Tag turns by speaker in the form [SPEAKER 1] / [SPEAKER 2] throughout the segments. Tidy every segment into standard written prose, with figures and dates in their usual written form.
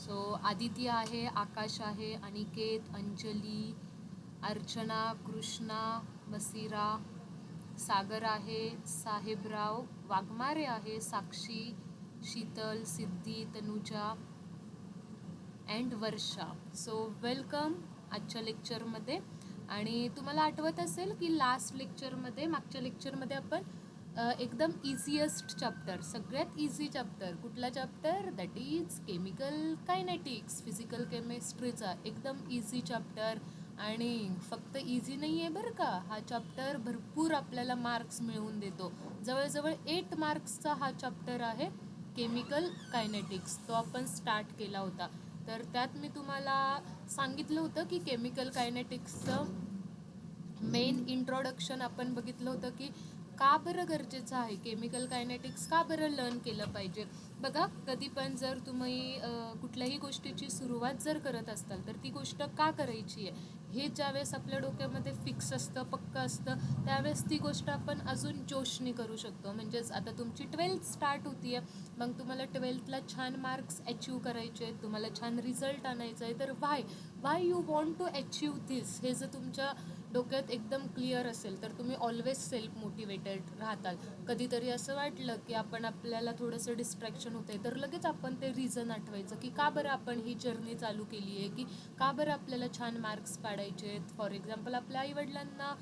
[SPEAKER 1] So Aditya आहे, आकाश आहे, अनिकेत, अंजली, अर्चना, कृष्णा, मसिरा, सागर आहे, साहेबराव, वाघमारे आहे, Sakshi, Shital, Siddhi, Tanuja and Varsha. So welcome आजच्या लेक्चरमध्ये. आणि तुम्हाला आठवत असेल की मागच्या लेक्चरमध्ये आपण एकदम इझिएस्ट चॅप्टर, सगळ्यात इझी चॅप्टर, कुठला chapter? That is chemical kinetics, physical केमिस्ट्रीचा एकदम इझी चॅप्टर. आणि फक्त इझी नाही आहे बरं का, हा चॅप्टर भरपूर आपल्याला मार्क्स मिळवून देतो. जवळजवळ 8 मार्क्सचा हा चॅप्टर आहे केमिकल कायनेटिक्स. तो आपण स्टार्ट केला होता. तर त्यात मी तुम्हाला सांगितलं होतं की केमिकल कायनेटिक्सचं मेन इंट्रोडक्शन आपण बघितलं होतं की का बरं गरजेचं आहे, केमिकल कायनेटिक्स का बरं लर्न केलं पाहिजे. बघा, कधी पण जर तुम्ही कुठल्याही गोष्टीची सुरुवात जर करत असाल तर ती गोष्ट का करायची आहे हे ज्यावेळेस आपल्या डोक्यामध्ये फिक्स असतं, पक्क असतं, त्यावेळेस ती गोष्ट आपण अजून जोशनी करू शकतो. म्हणजेच आता तुमची 12th स्टार्ट होती आहे, मग तुम्हाला 12thला छान मार्क्स अचीव करायचे आहेत, तुम्हाला छान रिझल्ट आणायचा आहे, तर why you want to achieve this हे जर तुमच्या डोक्यात एकदम क्लिअर असेल तर तुम्ही ऑलवेज सेल्फ मोटिवेटेड राहताल. कधीतरी असं वाटलं की आपल्याला थोडंसं डिस्ट्रॅक्शन होतं आहे तर लगेच आपण ते रिझन आठवायचं की का बरं आपण ही जर्नी चालू केली आहे, की का बरं आपल्याला छान मार्क्स पाडायचे आहेत. फॉर एक्झाम्पल, आपल्या आईवडिलांना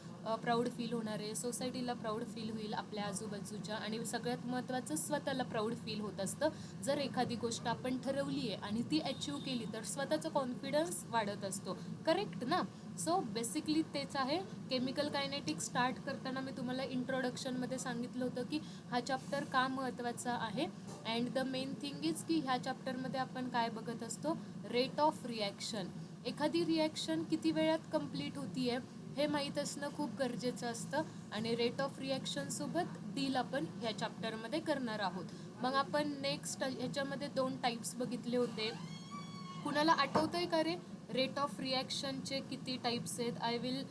[SPEAKER 1] प्राऊड फील होणार आहे, सोसायटीला प्राऊड फील होईल, आपल्या आजूबाजूच्या, आणि सगळ्यात महत्त्वाचं स्वतःला प्राऊड फील होत असतं. जर एखादी गोष्ट आपण ठरवली आहे आणि ती अचीव केली तर स्वतःचा कॉन्फिडन्स वाढत असतो. करेक्ट ना? सो बेसिकली तेच आहे. केमिकल कायनेटिक्स स्टार्ट करताना मी तुम्हाला इंट्रोडक्शनमध्ये सांगितलं होतं की हा चॅप्टर का महत्त्वाचा आहे. And the main thing is की ह्या चॅप्टरमध्ये आपण काय बघत असतो? Rate of reaction. एखादी रिॲक्शन किती वेळात कंप्लीट होती आहे हे माहीत असणं खूप गरजेचं असतं. आणि रेट ऑफ रिॲक्शनसोबत डील आपण ह्या चॅप्टरमध्ये करणार आहोत. मग आपण नेक्स्ट ह्याच्यामध्ये 2 टाईप्स बघितले होते. कुणाला आठवतंय का रे रेट ऑफ रिॲक्शनचे किती टाईप्स आहेत? I will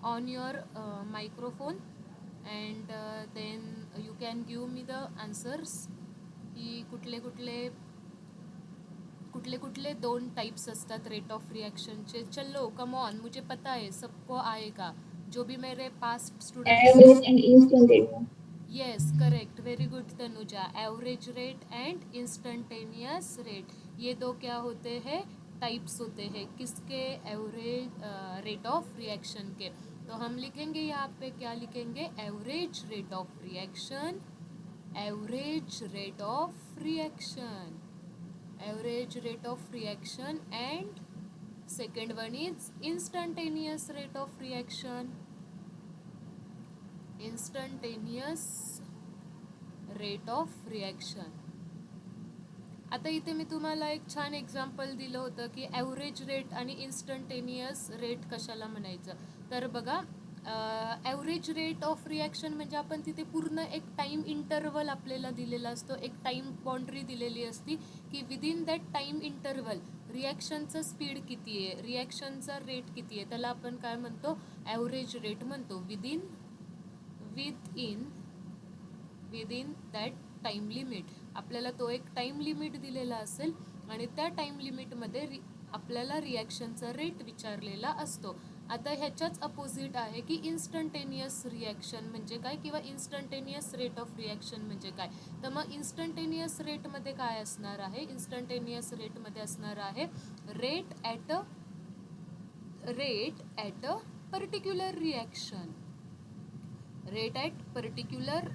[SPEAKER 1] on your microphone and then you can give me the answers की कुठले कुठले 2 टाइप्स असतात रेट ऑफ रिॲक्शनचे. चलो कम ऑन, मुझे पता है, सबको आएगा. जो भी मेरे past students
[SPEAKER 2] Average and instantaneous.
[SPEAKER 1] Yes correct, very good Tanuja. Average rate end instantaneous rate, ये 2 क्या होते हैं? टाइप्स होते हैं किसके? एवरेज रेट ऑफ रिएक्शन के. तो हम लिखेंगे यहाँ पे, क्या लिखेंगे? Average rate of reaction, average rate of reaction, average rate of reaction. End second one is instantaneous rate of reaction, instantaneous rate of reaction. आता इथे मी तुम्हाला एक छान एक्झाम्पल दिलं होतं की ॲव्हरेज रेट आणि इन्स्टंटेनियस रेट कशाला म्हणायचं. तर बघा, ॲव्हरेज रेट ऑफ रिॲक्शन म्हणजे आपण तिथे पूर्ण एक टाईम इंटरवल आपल्याला दिलेला असतो, एक टाईम बाउंड्री दिलेली असती की विदिन दॅट टाईम इंटरवल रिॲक्शनचं स्पीड किती आहे, रिॲक्शनचा रेट किती आहे, त्याला आपण काय म्हणतो? ॲव्हरेज रेट म्हणतो. Within that time limit. आपल्याला तो एक टाईम लिमिट दिलेला असेल आणि त्या टाईम लिमिटमध्ये आपल्याला रिॲक्शनचा रेट विचारलेला असतो. आता ह्याच्याच अपोजिट आहे की इन्स्टंटेनियस रिॲक्शन म्हणजे काय, किंवा इन्स्टंटेनियस रेट ऑफ रिॲक्शन म्हणजे काय. तर मग इन्स्टंटेनियस रेटमध्ये काय असणार आहे? इन्स्टंटेनियस रेटमध्ये असणार आहे rate at a particular reaction, rate at particular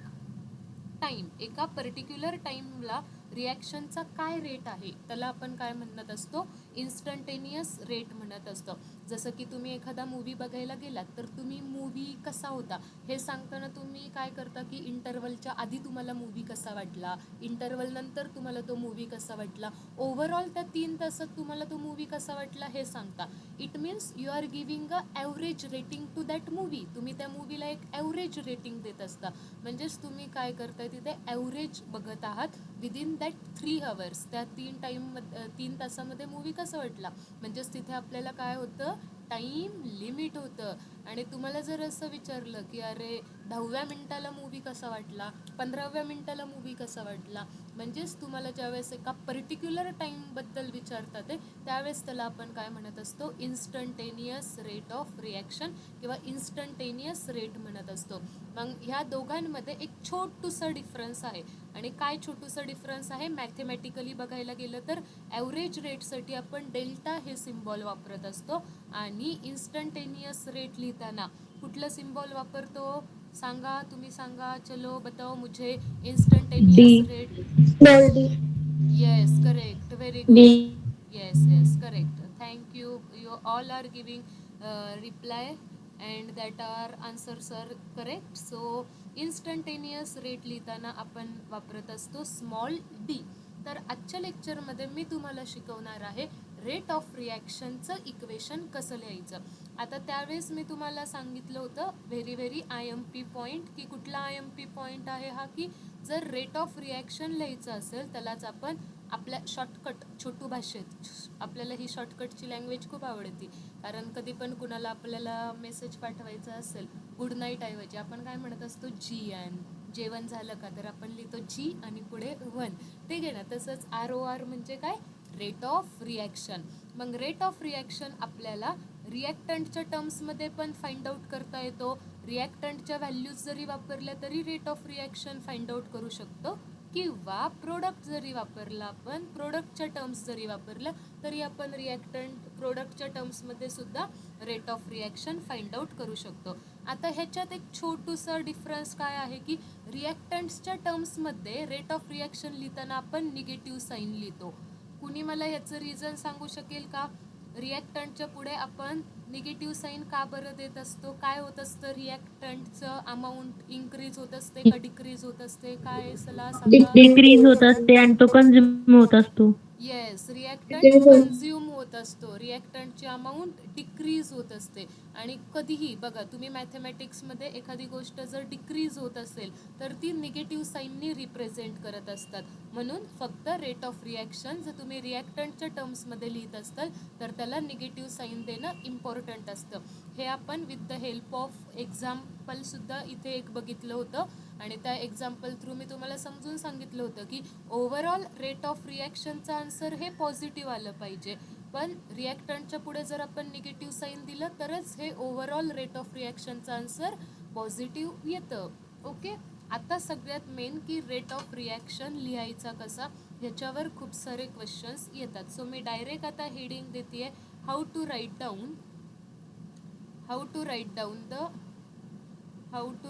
[SPEAKER 1] time. एका पर्टिक्युलर टाईमला रिॲक्शनचा काय रेट आहे त्याला आपण काय म्हणत असतो? इन्स्टंटेनियस रेट म्हणत असतो. जसं की तुम्ही एखादा मूवी बघायला गेलात तर तुम्ही मूवी कसा होता हे सांगताना तुम्ही काय करता की इंटरवलच्या आधी तुम्हाला मूवी कसा वाटला, इंटरवल नंतर तुम्हाला तो मूवी कसा वाटला, ओव्हरऑल त्या 3 तासात तुम्हाला तो मूवी कसा वाटला हे सांगता. It means you are giving a average rating to that movie. तुम्ही त्या मूवीला एक ॲव्हरेज रेटिंग देत असता. म्हणजेच तुम्ही काय करताय, तिथे ॲव्हरेज बघत आहात विदिन दॅट 3 hours. त्या 3 तासामध्ये मूवी कसा वाटला. म्हणजेच तिथे आपल्याला काय होतं? टाईम लिमिट होतं. आणि तुम्हाला जर असं विचारलं की अरे 10व्या मिनिटाला मूवी कसा वाटला, 15व्या मिनिटाला मूवी कसा वाटला, म्हणजेच तुम्हाला ज्यावेळेस एका पर्टिक्युलर टाईमबद्दल विचारतात आहे त्यावेळेस त्याला आपण काय म्हणत असतो, इन्स्टंटेनियस रेट ऑफ रिॲक्शन किंवा इन्स्टंटेनियस रेट म्हणत असतो. मग ह्या दोघांमध्ये एक छोटूसं डिफरन्स आहे. आणि काय छोटूसं डिफरन्स आहे, मॅथमॅटिकली बघायला गेलं तर ॲव्हरेज रेटसाठी आपण डेल्टा हे सिम्बॉल वापरत असतो आणि इन्स्टंटेनियस रेट लिहिताना कुठलं सिम्बॉल वापरतो सांगा, तुम्ही सांगा, चलो बताओ मुझे. Instantaneous
[SPEAKER 2] D.
[SPEAKER 1] Rate.
[SPEAKER 2] Small d.
[SPEAKER 1] Yes, correct, very
[SPEAKER 2] D.
[SPEAKER 1] good. Yes, correct. Thank you. You all are giving reply and that are answers are correct. So instantaneous rate लिहिताना आपण वापरत असतो स्मॉल डी. तर आजच्या लेक्चरमध्ये मी तुम्हाला शिकवणार आहे रेट ऑफ रिॲक्शनचं इक्वेशन कसं लिहायचं. आता त्यावेळेस मी तुम्हाला सांगितलं होतं व्हेरी IMP पॉईंट, की कुठला IMP पॉईंट आहे हा, की जर रेट ऑफ रिॲक्शन लिहायचं असेल त्यालाच आपण आपल्या शॉर्टकट छोटू भाषेत, आपल्याला ही शॉर्टकटची लँग्वेज खूप आवडते. कारण कधी पण कुणाला आपल्याला मेसेज पाठवायचा असेल गुड नाईट ऐवजी आपण काय म्हणत असतो, जी. एन जेवण झालं का, तर आपण लिहितो जी आणि पुढे वन. ठीक आहे ना. तसंच ROR म्हणजे काय, रेट ऑफ रिॲक्शन. मग रेट ऑफ रिॲक्शन आपल्याला रिॲक्टंटच्या टर्म्समध्ये पण फाइंड आउट करता येतो. रिॲक्टंटच्या व्हॅल्यूज जरी वापरल्या तरी rate of reaction find out करू शकतो, किंवा प्रोडक्ट जरी वापरला आपण, प्रोडक्टच्या टर्म्स जरी वापरलं तरी आपण रिॲक्टंट प्रोडक्टच्या टर्म्समध्ये सुद्धा rate of reaction find out करू शकतो. आता ह्याच्यात एक छोटूसं डिफरन्स काय आहे, की रिॲक्टंट्सच्या टर्म्समध्ये रेट ऑफ रिॲक्शन लिहिताना आपण निगेटिव्ह साईन लिहितो. कुणी मला ह्याचं रिझन सांगू शकेल का? रिॲक्टंटच्या पुढे आपण निगेटिव्ह साईन का बरं देत असतो? काय होत असतं, रिॲक्टंटचं अमाऊंट इन्क्रीज होत असते का डिक्रीज होत असते, काय सला सांगा.
[SPEAKER 2] डिक्रीज होत असते आणि तो कन्झ्युम होत असतो.
[SPEAKER 1] येस, रिॲक्टंट कन्झ्युम होत असतो, रिॲक्टंटची अमाऊंट डिक्रीज होत असते. आणि कधीही बघा तुम्ही मॅथमॅटिक्समध्ये एखादी गोष्ट जर डिक्रीज होत असेल तर ती निगेटिव्ह साईननी रिप्रेझेंट करत असतात. म्हणून फक्त रेट ऑफ रिॲक्शन जर तुम्ही रिॲक्टंटच्या टर्म्समध्ये लिहित असाल तर त्याला निगेटिव्ह साईन देणं इम्पॉर्टंट असतं. हे आपण विथ द हेल्प ऑफ एक्झाम्पलसुद्धा इथे एक बघितलं होतं आणि त्या एक्झाम्पल थ्रू मी तुम्हाला समजून सांगितलं होतं की ओव्हरऑल रेट ऑफ रिॲक्शनचं आन्सर हे पॉझिटिव्ह आलं पाहिजे, पण रिॲक्टंटच्या पुढे जर आपण निगेटिव्ह साईन दिलं तरच हे ओव्हरऑल रेट ऑफ रिॲक्शनचं आन्सर पॉझिटिव्ह येतं. ओके. आता सगळ्यात मेन की रेट ऑफ रिॲक्शन लिहायचा कसा, ह्याच्यावर खूप सारे क्वेश्चन्स येतात. सो मी डायरेक्ट आता हेडिंग देते आहे, how to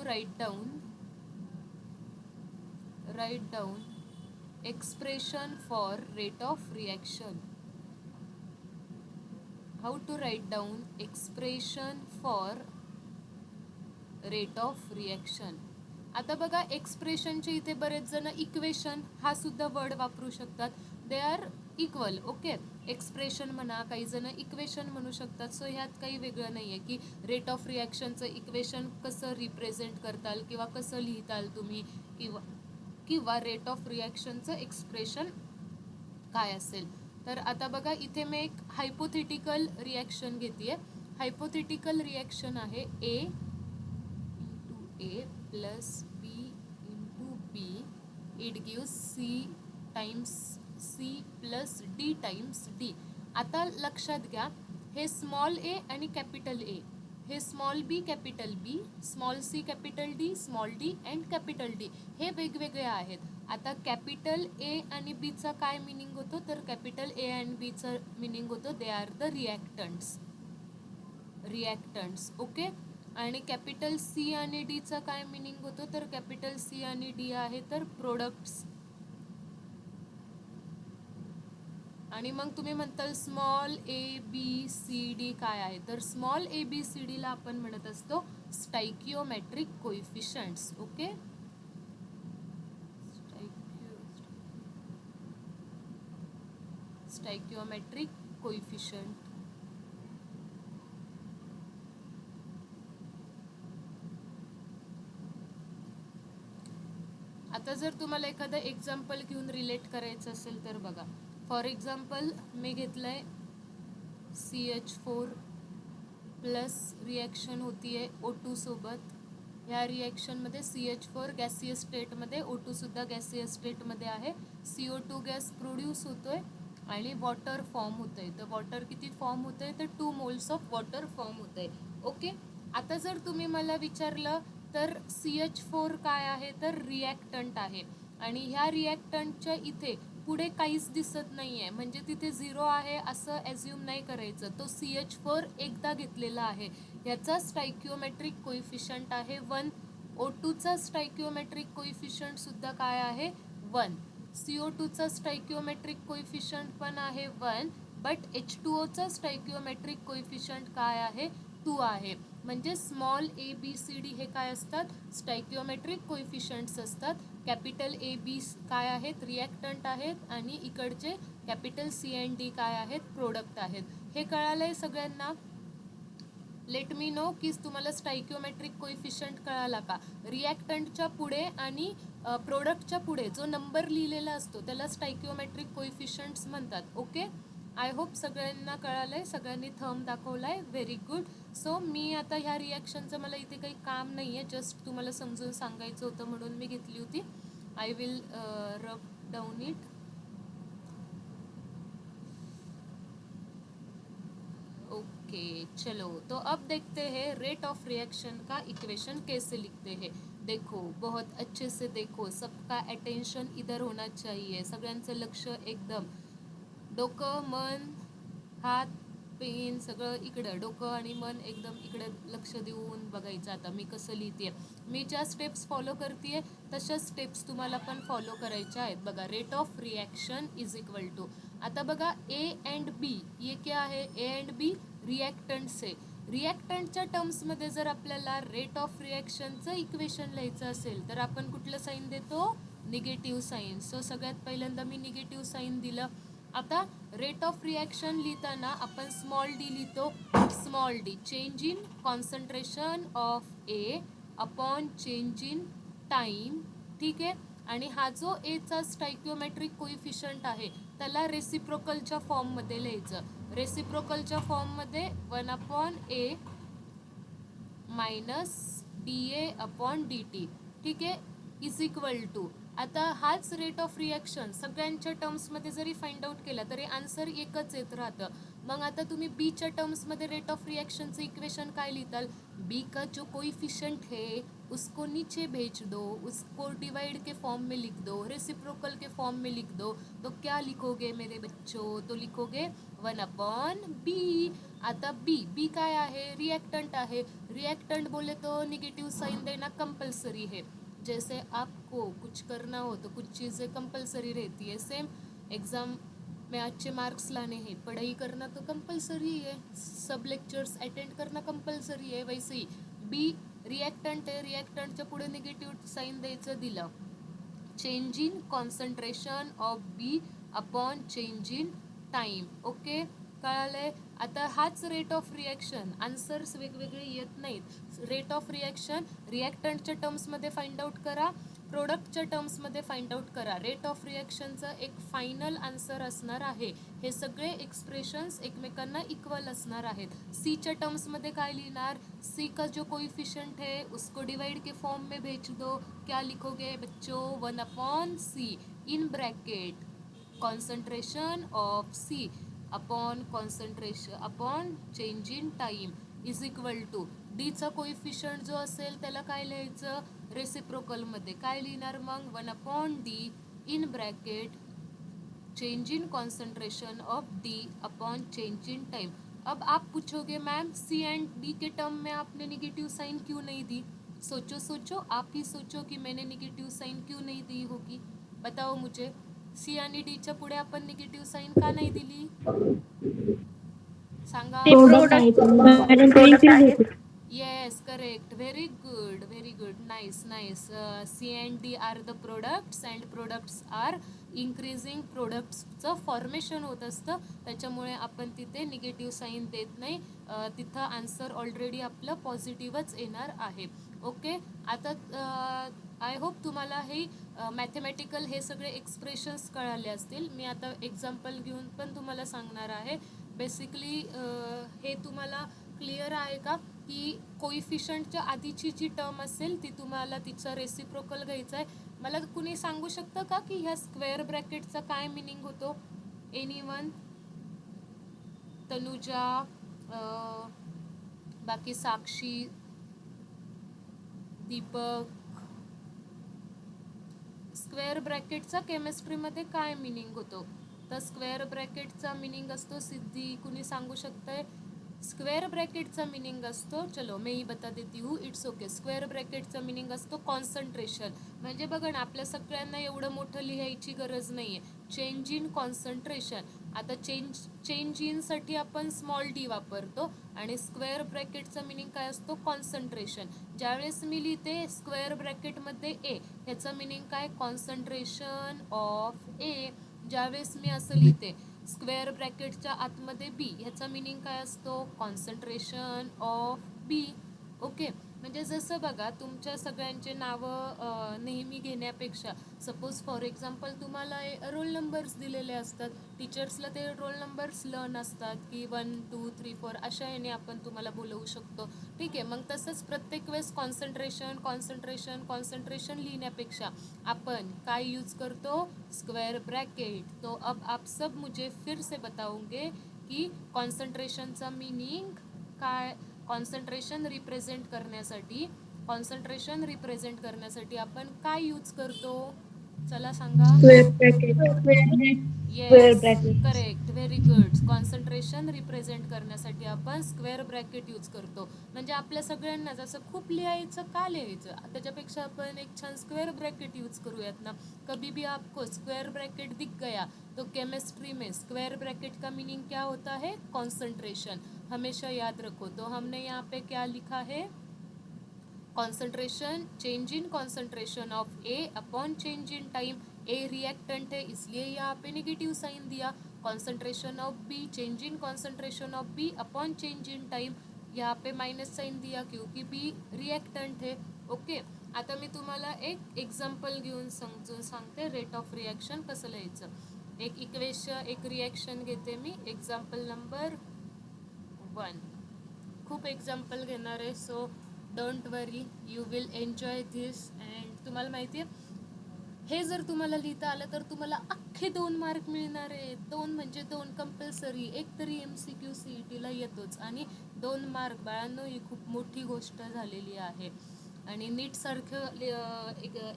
[SPEAKER 1] write down expression for rate of reaction. How to write down expression for rate of reaction. आता बघा एक्सप्रेशनचे इथे बरेच जण इक्वेशन हा सुद्धा वर्ड वापरू शकतात. They are equal. Okay. Expression म्हणा, काही जण इक्वेशन म्हणू शकतात. सो ह्यात काही वेगळं नाही आहे की रेट ऑफ रिॲक्शनचं इक्वेशन कसं रिप्रेझेंट करताल किंवा कसं लिहिताल तुम्ही, किंवा रेट ऑफ रिॲक्शनचं एक्सप्रेशन काय असेल. तर आता बघा इथे मी एक हायपोथेटिकल रिॲक्शन घेते. हायपोथेटिकल रिॲक्शन आहे A plus B into B. It gives C plus D times D. आता लक्षात घ्या, हे स्मॉल ए आणि कॅपिटल ए, हे small B capital B, small C capital D, small D and capital D हे वेगवेगळे आहेत. आता कॅपिटल ए आणि बीचा काय मिनिंग होतो, तर कॅपिटल ए अँड बीचं मिनिंग होतं दे आर द रिॲक्टंट्स. ओके. आणि कॅपिटल सी आणि डीचा काय मिनिंग होतो, तर कॅपिटल सी आणि डी आहे तर प्रोडक्ट्स. आणि मग तुम्ही म्हणताल small A B C D काय आहे, तर स्मॉल ए बी सी डीला आपण म्हणत असतो स्टायकिओमेट्रिक कोइफिशियंट्स. ओके. स्टायकिओमेट्रिक कोइफिशियंट. आता जर तुम्हाला एखादं एक्झाम्पल घेऊन रिलेट करायचं असेल तर बघा, फॉर एक्झाम्पल मी घेतलंय CH4 प्लस रिॲक्शन होती आहे O2 सोबत ह्या रिॲक्शनमध्ये CH4 गॅसियस स्टेटमध्ये, O2 सुद्धा गॅसियस स्टेटमध्ये आहे, CO2 गॅस प्रोड्यूस होतोय आणि वॉटर फॉर्म होतंय. तर वॉटर किती फॉर्म होतंय, तर 2 मोल्स ऑफ वॉटर फॉर्म होतंय. ओके. आता जर तुम्ही मला विचारलं तर CH4 काय आहे, तर रिॲक्टंट आहे आणि ह्या रिॲक्टंटच्या इथे पुढे काहीच दिसत नाही आहे, म्हणजे तिथे 0 आहे असं ॲज्युम नाही करायचं. तो CH4 एकदा घेतलेला आहे. ह्याचा स्टायकिओमेट्रिक कोइफिशियंट आहे 1. O2चा स्टायकिओमेट्रिक कोइफिशियंट सुद्धा काय आहे, 1. CO2चा स्टायकिओमेट्रिक कोइफिशियंट पण आहे 1. बट H2Oचा स्टायकिओमेट्रिक कोइफिशियंट काय आहे, 2 आहे. म्हणजे स्मॉल ABCD हे काय असतात, स्टायकिओमेट्रिक कोइफिशियंट्स असतात. कॅपिटल AB काय आहेत, रिॲक्टंट आहेत आणि इकडचे कॅपिटल C अँड D काय आहेत, प्रोडक्ट आहेत. हे कळालंय सगळ्यांना? लेट मी नो की तुम्हाला स्टायकिओमेट्रिक कोइफिशियंट कळाला का. रिॲक्टंटच्या पुढे आणि प्रोडक्टच्या पुढे जो नंबर लिहिलेला असतो त्याला स्टायकिओमेट्रिक कोइफिशियंट्स म्हणतात. ओके. आय होप सगळ्यांना कळालंय, सगळ्यांनी थंब दाखवलाय, व्हेरी गुड. सो मी आता ह्या रिॲक्शनचं मला इथे काही काम नाही आहे, जस्ट तुम्हाला समजून सांगायचं होतं म्हणून मी घेतली होती. आय विल रब डाउन इट. ओके चलो, तो अब देखते हैं रेट ऑफ रिएक्शन का इक्वेशन कैसे लिखते हैं. देखो, बहुत अच्छे से देखो, सबका अटेंशन इधर होना चाहिए. सगळ्यांचं लक्ष एकदम, डोकं मन हात पेन सगळं इकडं, डोकं आणि मन एकदम इकडं लक्ष देऊन बघायचं. आता मी कसं लिहिते, मी ज्या स्टेप्स फॉलो करते तशाच स्टेप्स तुम्हाला पण फॉलो करायच्या आहेत. बघा, rate of reaction is equal to, आता बघा A अँड B, ये क्या आहे, A अँड B रिॲक्टंट्स आहे. रिॲक्टंटच्या टर्म्समध्ये जर आपल्याला रेट ऑफ रिॲक्शनचं इक्वेशन लिहायचं असेल तर आपण कुठलं साईन देतो, निगेटिव्ह साईन. सो सगळ्यात पहिल्यांदा मी निगेटिव्ह साईन दिलं. आता रेट ऑफ रिॲक्शन लिहिताना आपण स्मॉल डी लिहितो, small D change in concentration of A upon change in time. ठीक आहे. आणि हा जो एचा स्टायकिओमेट्रिक कोइफिशियंट आहे त्याला रेसिप्रोकलच्या फॉर्ममध्ये लिहायचं. रेसिप्रोकलच्या फॉर्ममध्ये 1 upon A minus DA upon DT. ठीक आहे, इज इक्वल टू, आता हाच रेट ऑफ रिॲक्शन सगळ्यांच्या टर्म्समध्ये जरी फाइंड आउट केला तरी आन्सर एकच येत राहतं. मग आता तुम्ही बीच्या टर्म्समध्ये रेट ऑफ रिॲक्शनचं इक्वेशन काय लिहिताल, बी का जो कोइफिशियंट है उसको नीचे भेज दो, उसको डिवाइड के फॉर्म में लिख दो, रेसिप्रोकल के फॉर्म में लिख दो. तो क्या लिखोगे मेरे बच्चों, तो लिखोगे 1 अपॉन बी. आता बी काय आहे, रिॲक्टंट आहे. रिॲक्टंट बोले तो निगेटिव साइन देना कंपल्सरी है. जैसे आपको कुछ करना हो तो कुछ चीज़ें कंपलसरी रहती है. सेम एग्ज़ाम में अच्छे मार्क्स लाने हैं, पढ़ाई करना तो कंपलसरी है, सब लेक्चर्स अटेंड करना कंपलसरी है. वैसे ही बी रिॲक्टंट आहे, रिॲक्टंटच्या पुढे निगेटिव्ह साईन द्यायचं, दिलं. Change in concentration of B upon change in time. Okay, कळालंय? आता हाच रेट ऑफ रिॲक्शन, आन्सर्स वेगवेगळे येत नाहीत. रेट ऑफ रिॲक्शन रिॲक्टंटच्या टर्म्समध्ये फाइंड आउट करा, प्रोडक्टच्या टर्म्समध्ये फाइंड आउट करा. रेट ऑफ रिॲक्शनचं एक फायनल आन्सर असणार आहे. हे सगळे एक्सप्रेशन्स एकमेकांना इक्वल असणार आहेत. सीच्या टर्म्समध्ये काय लिहिणार, सी का जो कोइफिशियंट है उसको डिवाइड के फॉर्म में भेज दो. क्या लिखोगे बच्चों, 1 upon C in bracket concentration of C upon concentration upon change in time is equal to डीचा कोइफिशियंट जो असेल त्याला काय लिहायचं, रेसिप्रोकलमध्ये काय लिहिणार मग, 1 upon D in bracket change in concentration of D upon change in time. अब आप पूछोगे मैम सी एंड डी के टर्म में आपने निगेटिव साइन क्यों नहीं दी. सोचो सोचो, आप ही सोचो कि मैंने निगेटिव साइन क्यों नहीं दी होगी, बताओ मुझे. सी आणि डीच्या पुढे आपण निगेटिव्ह साईन का नाही दिली, सांगा.
[SPEAKER 2] प्रोडक्ट आहे.
[SPEAKER 1] Yes, correct. Very good, very good. Nice, nice. C and D are the products and products are increasing. productsचं फॉर्मेशन होत असतं, त्याच्यामुळे आपण तिथे निगेटिव्ह साईन देत नाही. तिथं आन्सर ऑलरेडी आपलं पॉझिटिव्हच येणार आहे. ओके, आता आय होप तुम्हाला हे मॅथमॅटिकल हे सगळे एक्सप्रेशन्स कळाले असतील. मी आता एक्झाम्पल घेऊन पण तुम्हाला सांगणार आहे. बेसिकली हे तुम्हाला क्लिअर आहे का की कोइफिशियंटच्या आधीची जी टर्म असेल ती तुम्हाला तिचा रेसिप्रोकल घ्यायचा आहे. मला कुणी सांगू शकतं का की ह्या स्क्वेअर ब्रॅकेटचा काय मिनिंग होतो? एनीवन? तनुजा, बाकी साक्षी, दीपक. स्क्वेअर ब्रॅकेटचा केमिस्ट्रीमध्ये काय मिनिंग होतो? तर स्क्वेअर ब्रॅकेटचा मिनिंग असतो, सिद्धी कुणी सांगू शकतंय? स्क्वेअर ब्रॅकेटचा मिनिंग असतो, चलो मैं ही बता देती हूँ, इट्स ओके. स्क्वेअर ब्रॅकेटचा मिनिंग असतो कॉन्सन्ट्रेशन. म्हणजे बघा ना, आपल्या सगळ्यांना एवढं मोठं लिहायची गरज नाही आहे. Change in concentration. आता चेंज इनसाठी आपण स्मॉल डी वापरतो आणि स्क्वेअर ब्रॅकेटचा मिनिंग काय असतो? कॉन्सन्ट्रेशन. ज्यावेळेस मी लिहिते स्क्वेअर ब्रॅकेटमध्ये ए, ह्याचं मिनिंग काय? कॉन्सन्ट्रेशन ऑफ ए. ज्यावेळेस मी असं लिहिते स्क्वेअर ब्रॅकेटच्या आतमध्ये बी, ह्याचा मिनिंग काय असतो? Concentration of B. ओके. म्हणजे जसं बघा, तुमच्या सगळ्यांचे नावं नेहमी घेण्यापेक्षा सपोज फॉर एक्झाम्पल तुम्हाला रोल नंबर्स दिलेले असतात, टीचर्सला ते रोल नंबर्स लर्न असतात की 1 2 3 4 अशा याने आपण तुम्हाला बोलवू शकतो. ठीक आहे. मग तसंच प्रत्येक वेळेस कॉन्सन्ट्रेशन कॉन्सन्ट्रेशन कॉन्सन्ट्रेशन लिहिण्यापेक्षा आपण काय यूज करतो? Square bracket. तो अब आप सब मुझे फिर से बताओगे की कॉन्सन्ट्रेशनचा मिनिंग काय? कॉन्सन्ट्रेशन रिप्रेझेंट करण्यासाठी आपण काय यूज करतो? चला सांगा.
[SPEAKER 2] Square bracket. Square
[SPEAKER 1] yes,
[SPEAKER 2] bracket.
[SPEAKER 1] Correct, very good. Concentration represent करण्यासाठी आपण स्क्वेअर ब्रॅकेट यूज करतो. म्हणजे आपल्या सगळ्यांना जसं खूप लिहायचं का लिहायचं, त्याच्यापेक्षा आपण एक छान स्क्वेअर ब्रॅकेट यूज करूयात ना. कभी भी आपको स्क्वेअर ब्रैकेट दिख गया तो केमिस्ट्री में स्क्वेयर ब्रैकेट का मीनिंग क्या होता है? कॉन्सन्ट्रेशन. हमेशा याद रखो. तो हमने यहाँ पे क्या लिखा है? Concentration, change in concentration of A upon change in time. A reactant है इसलिए यहाँ पे नेगेटिव साइन दिया. Concentration of B, change in concentration of B upon change in time, यहाँ पे माइनस साइन दिया क्योंकि बी रिएक्टंट है. ओके. आता मी तुम्हाला एक एक्झाम्पल घेऊन समजून सांगते रेट ऑफ रिॲक्शन कसं लिहायचं. एक रिॲक्शन घेते मी. Example number 1. खूप एक्झाम्पल घेणार आहे, so don't worry, you will enjoy this. And तुम्हाला माहिती आहे, हे जर तुम्हाला लिहिता आलं तर तुम्हाला अख्खे 2 मार्क मिळणार आहेत. 2 म्हणजे 2 कंपल्सरी. एक तरी MCQ CETला येतोच आणि 2 मार्क बाळांनो, ही खूप मोठी गोष्ट झालेली आहे. आणि नीटसारखं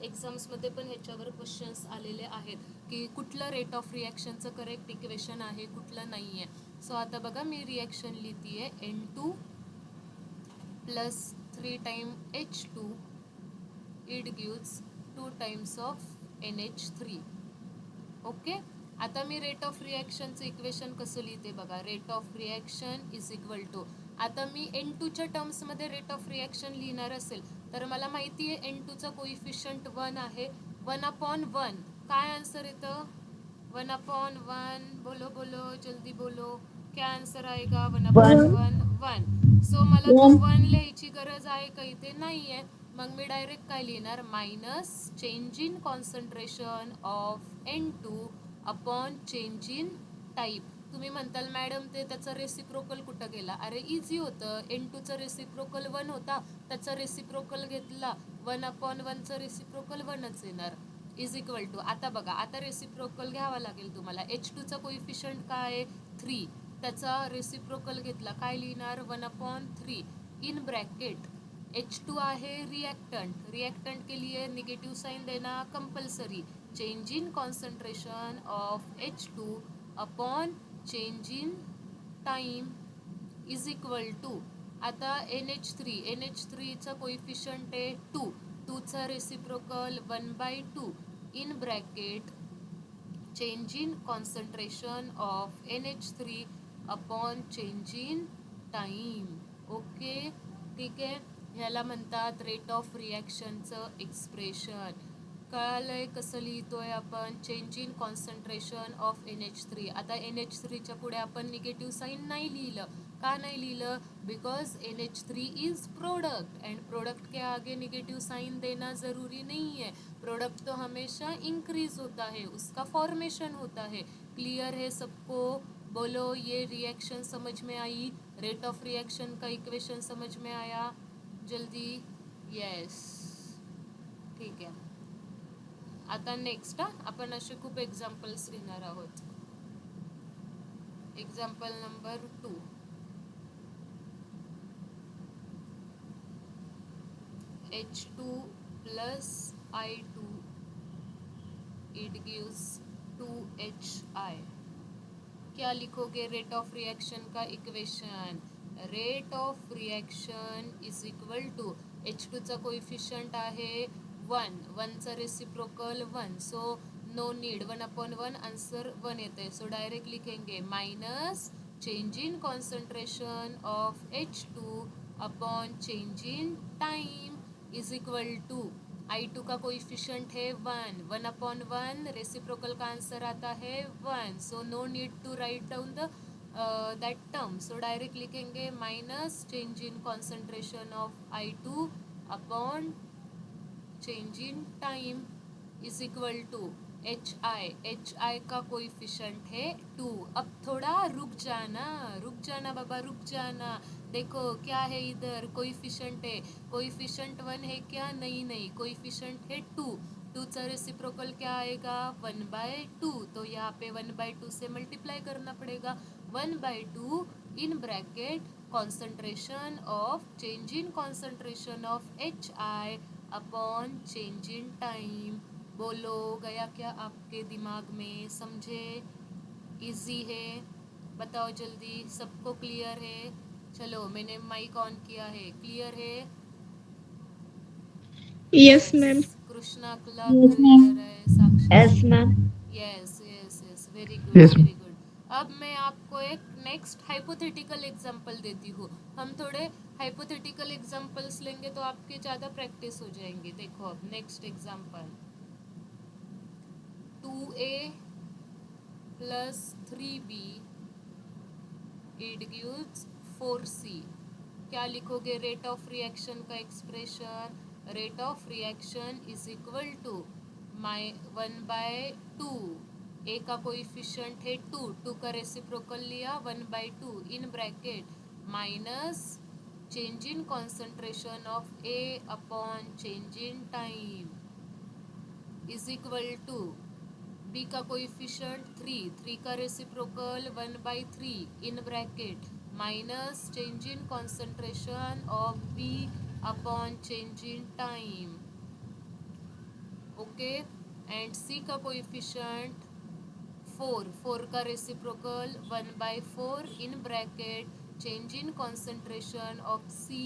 [SPEAKER 1] एक्झाम्समध्ये पण ह्याच्यावर क्वेश्चन्स आलेले आहेत की कुठलं रेट ऑफ रिॲक्शनचं करेक्ट इक्वेशन आहे, कुठलं नाही आहे. सो आता बघा, मी रिॲक्शन लिहिती आहे N2 plus 3 time H2 it gives 2 times of NH3. Okay. आता मी रेट ऑफ रिॲक्शनचं इक्वेशन कसं लिहिते बघा. Rate of reaction is equal to, आता मी N2च्या टर्म्समध्ये रेट ऑफ रिॲक्शन लिहिणार असेल तर मला माहिती आहे N2चा कोइफिशियंट 1 आहे. 1/1 काय आन्सर येतं? 1/1. बोलो बोलो, जल्दी बोलो, क्या आन्सर आएगा? 1/1 1. सो मला तो 1 लिहायची गरज आहे का? इथे नाही आहे. मग मी डायरेक्ट काय लिहिणार? Minus change in concentration of N2 upon change in type. तुम्ही म्हणताल मॅडम ते त्याचा रेसिप्रोकल कुठं गेला? अरे इझी होतं. N2चा रेसिप्रोकल 1 होता, त्याचा रेसिप्रोकल घेतला, 1/1चा रेसिप्रोकल 1च येणार. इज इक्वल टू, आता बघा, आता रेसिप्रोकल घ्यावा लागेल तुम्हाला. H2चा कोइफिशियंट काय आहे? 3. त्याचा रेसिप्रोकल घेतला, काय लिहिणार? 1/3 इन ब्रॅकेट. H2 आहे रिएक्टेंट के लिए नेगेटिव साइन देना compulsory. Change in concentration of H2 upon change in time is equal to, आता NH3चा कोइफिशियंट आहे 2. 2चा reciprocal 1/2 in bracket change in concentration of NH3 upon change in time. Okay, ठीक आहे. ह्याला म्हणतात रेट ऑफ रिॲक्शनचं एक्सप्रेशन. कळालंय कसं लिहितोय आपण? Change in concentration of NH3. आता NH3च्या पुढे आपण निगेटिव्ह साईन नाही लिहिलं. का नहीं लिहिलं? Because NH3 is product and product के आगे नेगेटिव साइन देना ज़रूरी नहीं है. प्रोडक्ट तो हमेशा इंक्रीज होता है, उसका फॉर्मेशन होता है. क्लियर है सबको? बोलो, ये रिएक्शन समझ में आई? रेट ऑफ रिएक्शन का इक्वेशन समझ में आया? जल्दी, येस, ठीक आहे. आता नेक्स्ट आपण असे खूप एक्झाम्पल्स घेणार आहोत. Example number 2. H2 plus I2, it gives 2HI. क्या लिखोगे रेट ऑफ रिएक्शन का equation? Rate of reaction is equal to H2 चा कोइफिशियंट आहे 1, 1 चा reciprocal 1, so no need, 1/1 answer 1 येते, सो डायरेक्ट लिखेंगे minus change in concentration of H2 upon change in time is equal to I2 का coefficient है 1, 1/1, reciprocal का answer आता है 1, so no need to write down the that term, so direct लिखेंगे minus change in concentration of I2 upon change in time is equal to HI का coefficient है 2. अब थोड़ा रुक जाना बाबा, रुक जाना. देखो क्या है इधर, कोइफिशियंट है, कोइफिशियंट 1 है क्या? नहीं, कोइफिशियंट है 2. 2 चा रेसिप्रोकल क्या आएगा? 1/2, तो यहाँ पे 1/2 से मल्टीप्लाई करना पड़ेगा. 1/2 in bracket concentration of, change in concentration of HI upon change in time. बोलो, गया क्या आपके दिमाग में? समझे? इजी है? बताओ जल्दी, सबको क्लियर है? चलो, मैंने माइक ऑन किया है, क्लियर है?
[SPEAKER 2] Yes, ma'am.
[SPEAKER 1] कृष्णा क्लियर है, साक्षी?
[SPEAKER 2] Yes, ma'am.
[SPEAKER 1] Yes, very good, very good. अब मैं आपको एक नेक्स्ट हाइपोथेटिकल एग्जांपल देती हूँ. हम थोड़े हाइपोथेटिकल एग्जांपल्स लेंगे तो आपकी ज़्यादा प्रैक्टिस हो जाएंगी. देखो अब next example, 2A plus 3B it gives 4C. क्या लिखोगे रेट ऑफ रिएक्शन का expression? Rate of reaction is equal to 1/2. A का कोइफिशियंट है 2, 2 का रेसिप्रोकल लिया 1/2 in bracket minus change in concentration of A upon change in time is equal to B का coefficient 3, 3 का reciprocal 1/3 in bracket minus change in concentration of B upon change in time. Okay, and C का coefficient 4, 4 का reciprocal 1/4 in bracket change in concentration of C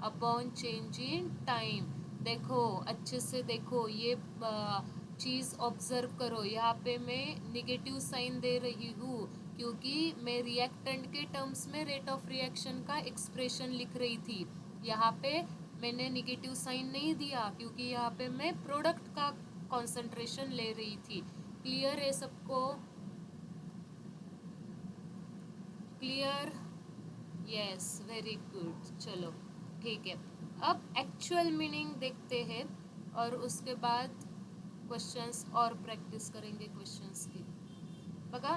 [SPEAKER 1] upon change in time. देखो अच्छे से देखो, ये चीज़ observe करो. यहाँ पे मैं निगेटिव साइन दे रही हूँ क्योंकि मैं रिएक्टेंट के टर्म्स में रेट ऑफ रिएक्शन का एक्सप्रेशन लिख रही थी. यहाँ पे मैंने निगेटिव साइन नहीं दिया क्योंकि यहाँ पे मैं प्रोडक्ट का कॉन्सेंट्रेशन ले रही थी. क्लियर है सबको? क्लियर? Yes, very good. चलो ठीक है, अब एक्चुअल मीनिंग देखते हैं और उसके बाद क्वेश्चंस और प्रॅक्टिस करेंगे क्वेश्चंस की. बघा,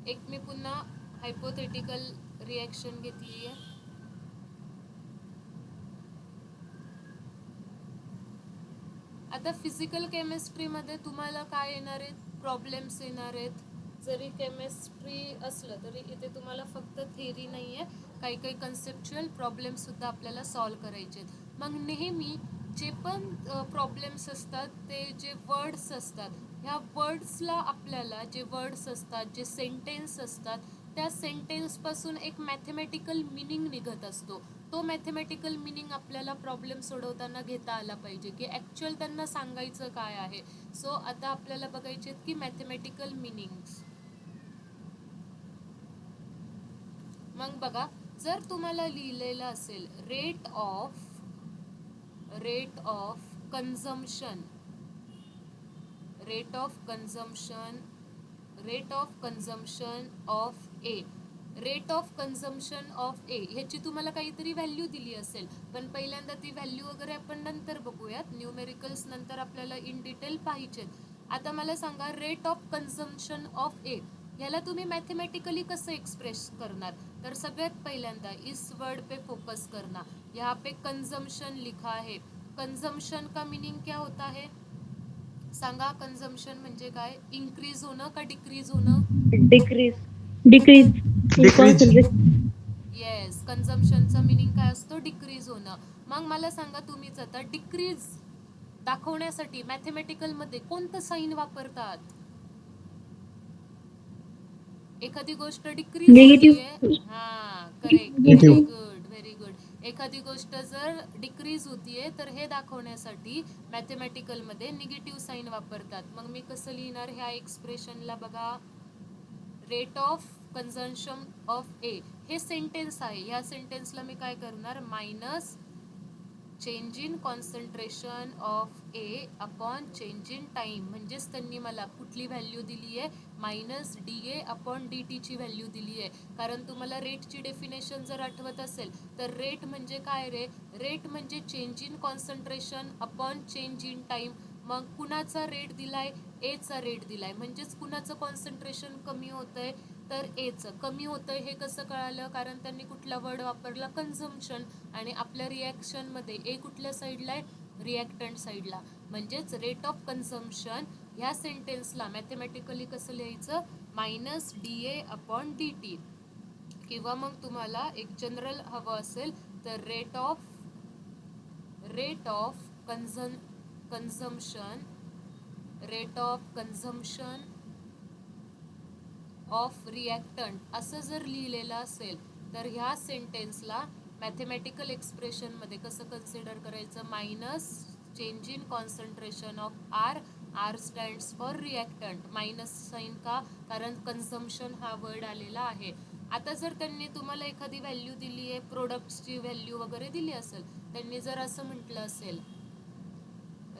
[SPEAKER 1] एक मी पुन्हा हायपोथेटिकल रिएक्शन घेतली आहे. आता फिजिकल केमिस्ट्रीमध्ये तुम्हाला काय येणार आहेत? प्रॉब्लेम्स येणार आहेत. जरी केमिस्ट्री असलं तरी इथे तुम्हाला फक्त थिअरी नाही आहे, काही काही कन्सेप्च्युअल प्रॉब्लेम्ससुद्धा आपल्याला सॉल्व करायचे आहेत. मग नेहमी जे पण प्रॉब्लेम्स असतात ते जे वर्ड्स असतात, ह्या वर्ड्सला आपल्याला जे वर्ड्स असतात, जे सेंटेन्स असतात, त्या सेंटेन्सपासून एक मॅथमॅटिकल मिनिंग निघत असतो. तो मॅथमॅटिकल मिनिंग आपल्याला प्रॉब्लेम सोडवताना घेता आला पाहिजे की ॲक्च्युअल त्यांना सांगायचं काय आहे. सो आता आपल्याला बघायचे की मॅथमॅटिकल मिनिंग्स. मग बघा, जर तुम्हाला लिहिलेलं असेल rate of consumption, rate of consumption of A, rate of consumption of A ह्याची तुम्हाला काहीतरी व्हॅल्यू दिली असेल, पण पहिल्यांदा ती व्हॅल्यू वगैरे आपण नंतर बघूयात. न्यूमेरिकल्स नंतर आपल्याला इन डिटेल पाहिजेत. आता मला सांगा रेट ऑफ कंझम्पशन ऑफ ए ह्याला तुम्ही मॅथमॅटिकली कसं एक्सप्रेस करणार? तर सगळ्यात पहिल्यांदा इस वर्ड पे फोकस करना, यहाँ पे कंजम्पशन लिखा है. कंजम्पशन का मीनिंग क्या होता है? सांगा, कंजम्पशन म्हणजे काय? इन्क्रीज होणं का डिक्रीज होणं?
[SPEAKER 2] decrease in
[SPEAKER 3] Decrease.
[SPEAKER 2] concentration.
[SPEAKER 1] Yes, कंजम्पशनचा मीनिंग काय असतो? डिक्रीज होणं. मग मला सांगा तुम्हीच आता, डिक्रीज दाखवण्यासाठी मॅथमॅटिकलमध्ये कोणतं साईन वापरतात? एखादी गोष्ट डिक्रीज
[SPEAKER 2] Negative.
[SPEAKER 1] होतीये, हा correct,
[SPEAKER 3] Negative.
[SPEAKER 1] Very good very good. एखादी गोष्ट जर डिक्रीज होतीये तर हे दाखवण्यासाठी मॅथमॅटिकलमध्ये निगेटिव्ह साईन वापरतात. मग मी कसं लिहिणार ह्या एक्सप्रेशनला? बघा, रेट ऑफ कन्झम्पशन ऑफ ए, हे सेंटेन्स आहे. ह्या सेंटेन्सला मी काय करणार? Minus change in concentration of A upon change in time. म्हणजेच त्यांनी मला कुठली व्हॅल्यू दिली आहे? Minus D A upon D टीची व्हॅल्यू दिली आहे. कारण तुम्हाला रेटची डेफिनेशन जर आठवत असेल तर रेट म्हणजे काय रे? रेट म्हणजे change in concentration upon change in time. मग कुणाचा रेट दिलाय? एचा रेट दिलाय. म्हणजेच कुणाचं कॉन्सन्ट्रेशन कमी होतंय? तर एचं कमी होतंय. हे कसं कळालं? कारण त्यांनी कुठला वर्ड वापरला? कंझम्पशन. आणि आपल्या रिॲक्शनमध्ये ए कुठल्या साईडला आहे? रिॲक्टंट साईडला. म्हणजेच रेट ऑफ कन्झम्पशन ह्या सेंटेन्सला मॅथमॅटिकली कसं लिहायचं? Minus D A upon D T. किंवा मग तुम्हाला एक जनरल हवं असेल तर rate of consumption of reactant असं जर लिहिलेलं असेल तर ह्या सेंटेन्सला मॅथमॅटिकल एक्सप्रेशनमध्ये कसं कन्सिडर करायचं? Minus change in concentration of R. R stands for reactant. Minus sign का? कारण कन्झम्पशन हा वर्ड आलेला आहे. आता जर त्यांनी तुम्हाला एखादी व्हॅल्यू दिली आहे, प्रोडक्ट्सची व्हॅल्यू वगैरे दिली असेल, त्यांनी जर असं म्हटलं असेल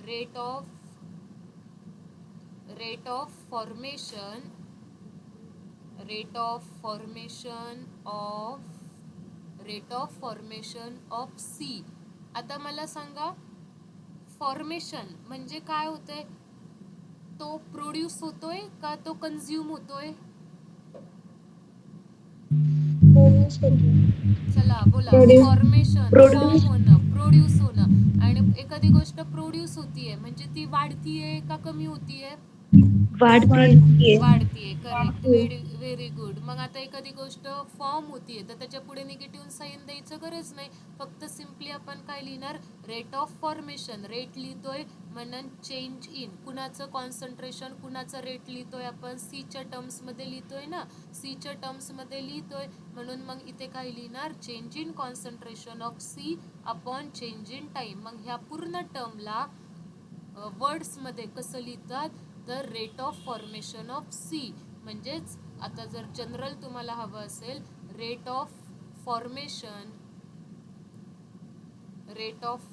[SPEAKER 1] rate of formation of C. आता मला सांगा, फॉर्मेशन म्हणजे काय होतंय? तो प्रोड्यूस होतोय का तो कन्झ्युम होतोय? चला बोला.
[SPEAKER 2] Produce.
[SPEAKER 1] Formation,
[SPEAKER 2] Produce.
[SPEAKER 1] फॉर्म होणं, प्रोड्यूस होणं. आणि एखादी गोष्ट प्रोड्यूस होतीये म्हणजे ती वाढतीये का कमी होतीये?
[SPEAKER 2] वाढतीये.
[SPEAKER 1] वाढतीये. Correct, very good. मग आता एखादी गोष्ट फॉर्म होतीये तर त्याच्या पुढे निगेटिव्ह साईन द्यायचं गरज नाही. फक्त सिम्पली आपण काय लिहिणार? Rate of formation. रेट लिहितोय म्हणून चेंज इन. कुणाचं कॉन्सन्ट्रेशन, कुणाचा रेट लिहितोय आपण? सीच्या टर्म्समध्ये लिहितोय ना, सीच्या टर्म्समध्ये लिहितोय. म्हणून मग इथे काय लिहिणार? Change in concentration of C upon change in time. मग ह्या पूर्ण टर्मला वर्ड्समध्ये कसं लिहितात? तर rate of formation of C. म्हणजेच आता जर जनरल तुम्हाला हवं असेल, rate of